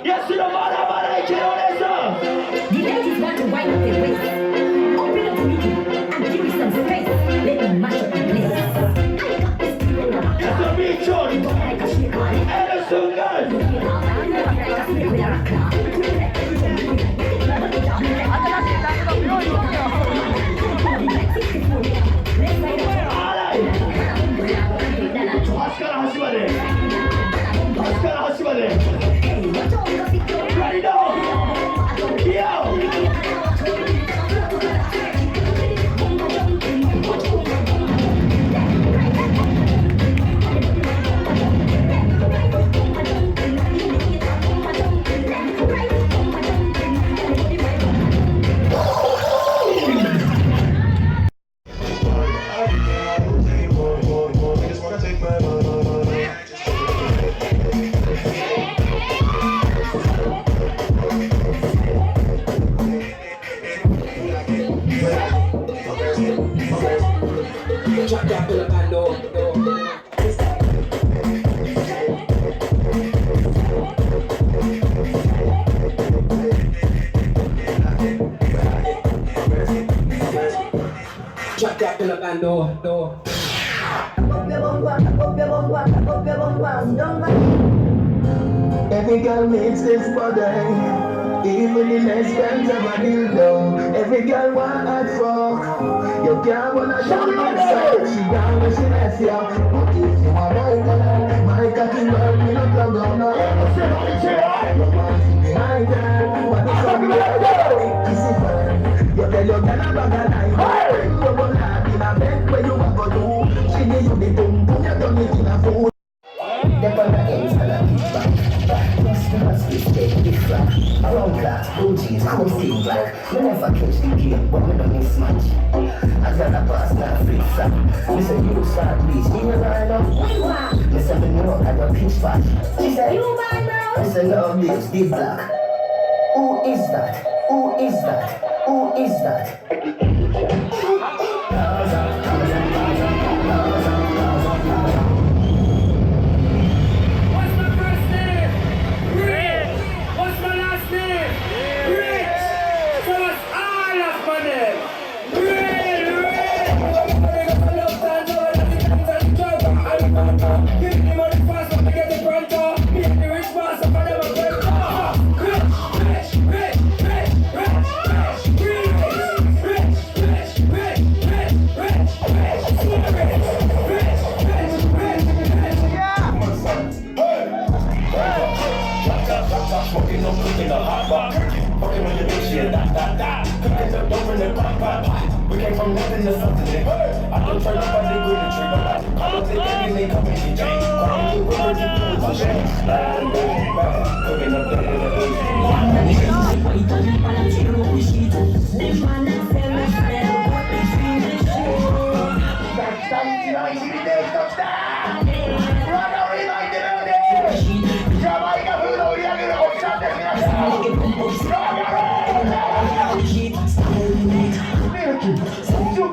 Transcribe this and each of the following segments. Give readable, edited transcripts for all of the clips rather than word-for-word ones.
Yes, you know what I'm going to the ladies want to wind up their waist. Open up to me and give me some space. Let me mash up the place. I got this feeling. It's a big tune. Like a snake on it. And it's so good. Like a snake with a claw. Ready now! Yo! Every girl needs this body, even the lesbians have a dildo. Every girl want a fuck, you can't wanna show yourself. She down when she lets you, but if you want my cocky girl, me not plug on no. You want to be my girl, but it's a girl. Kiss it fine, you tell your girl about a life. You go laugh in a bed where you want to do. She give you the boom boom, you done it in a food. Step on the ends and a big back. Plus the husky steak, big flat. Around class, OGs, come still black. Me never catch the game, but me don't miss match. As I pass, not flip flap. Me say you start bleach, me never enough. Me say me know I got pitch fat. She say you bad bro. Me say no bitch, big black. Who is that? Who is that? Who is that? We came from nothing to something. I don't try to find the good tree. I don't think anything coming to change. I'm the river to do the change. Cooking up the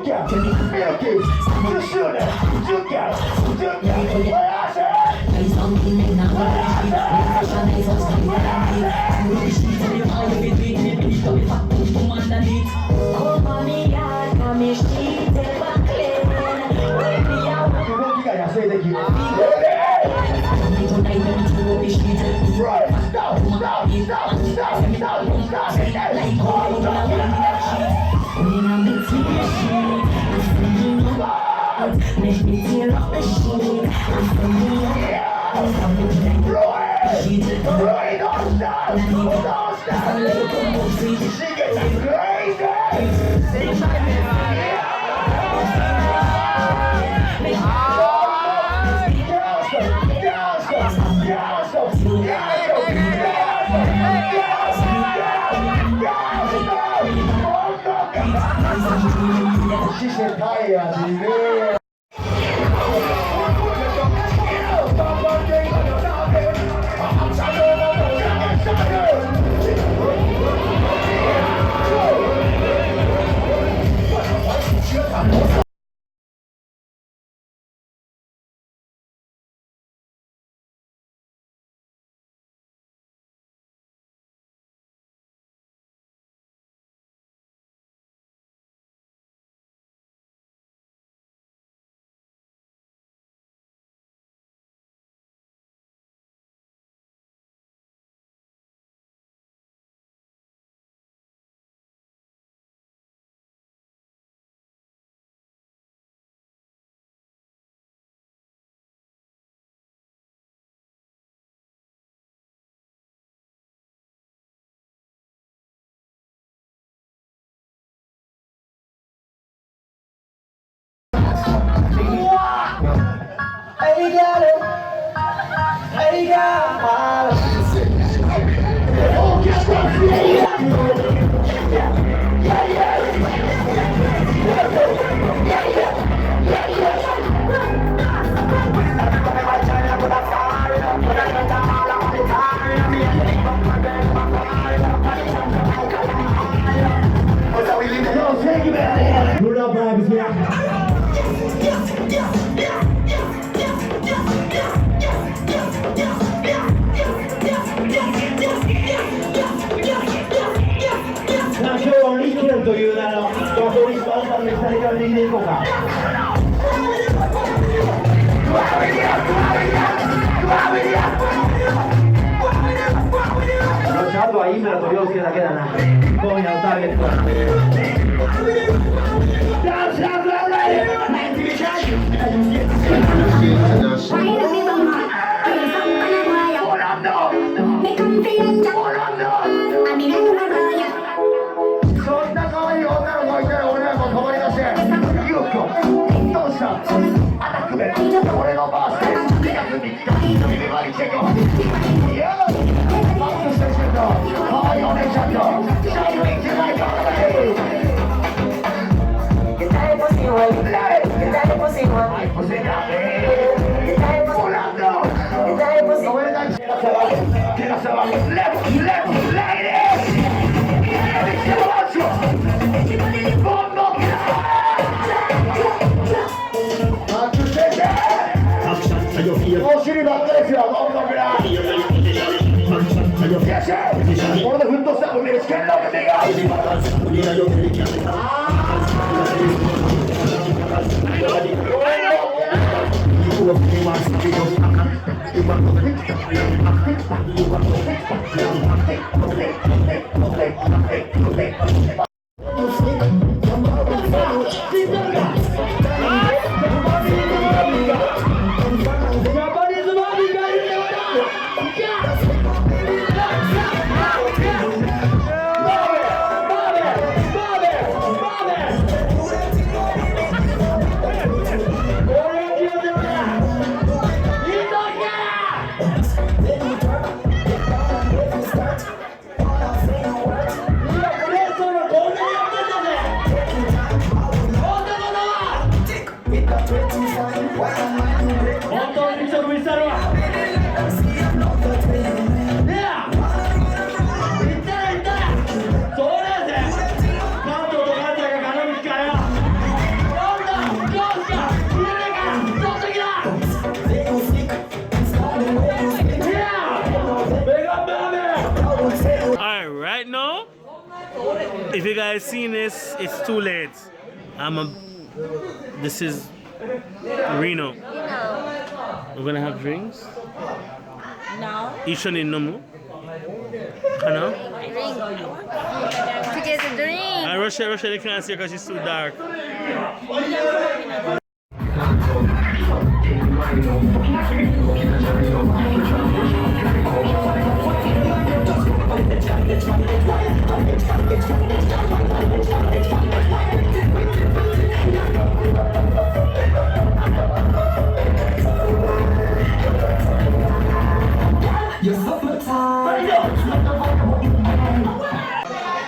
Juka, Milky, Sushuna, Juka, Right, stop. Make me tear up the sheet. Roy, don't stop. She gets crazy. She said, "Hiya, baby." Ahí me la tosió si la queda nada. Coño, está bien. Orada hırda saklı bir iskelet If you guys seen this, it's too late. This is Reno. We're gonna have drinks. No. Each one in Nomu. Hello? To get a drink. And Rochelle, they can't see her because she's too dark.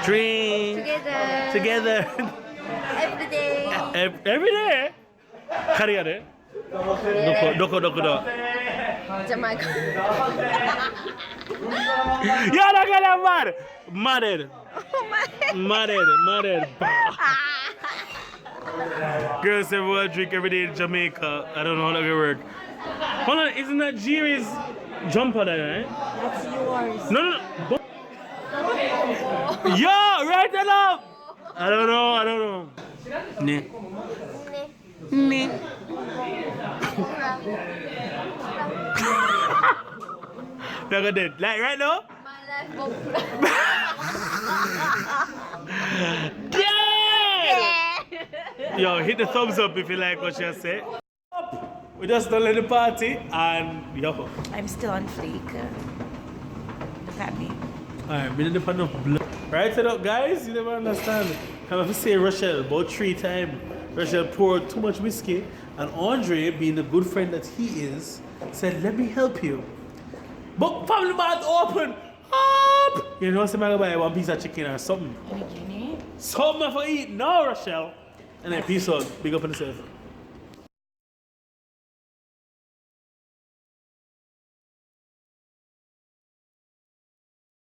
Drink together. Every day. Every day. Carry on it. Doko. Jamaica. Yeah, that guy mad. Madded. Girls say we'll drink every day in Jamaica. I don't know how that will work. Hold on, isn't that Jerry's jumper there, right? That's yours. No. Yo, right it up! I don't know. Nah. Never did. Like right now? Yeah! Yo, hit the thumbs up if you like what she said. We just done the party and yo. I'm still on fleek. Look at me. Alright, we didn't put enough blood. Right it up, guys. You never understand. I'm going to say Rochelle about 3 times. Rochelle poured too much whiskey, and Andre, being the good friend that he is, said, "Let me help you." But family bar open. Up! You know, I'm going to buy 1 piece of chicken or something. Something for eat. No, Rochelle. And then peace out. Big up on yourself.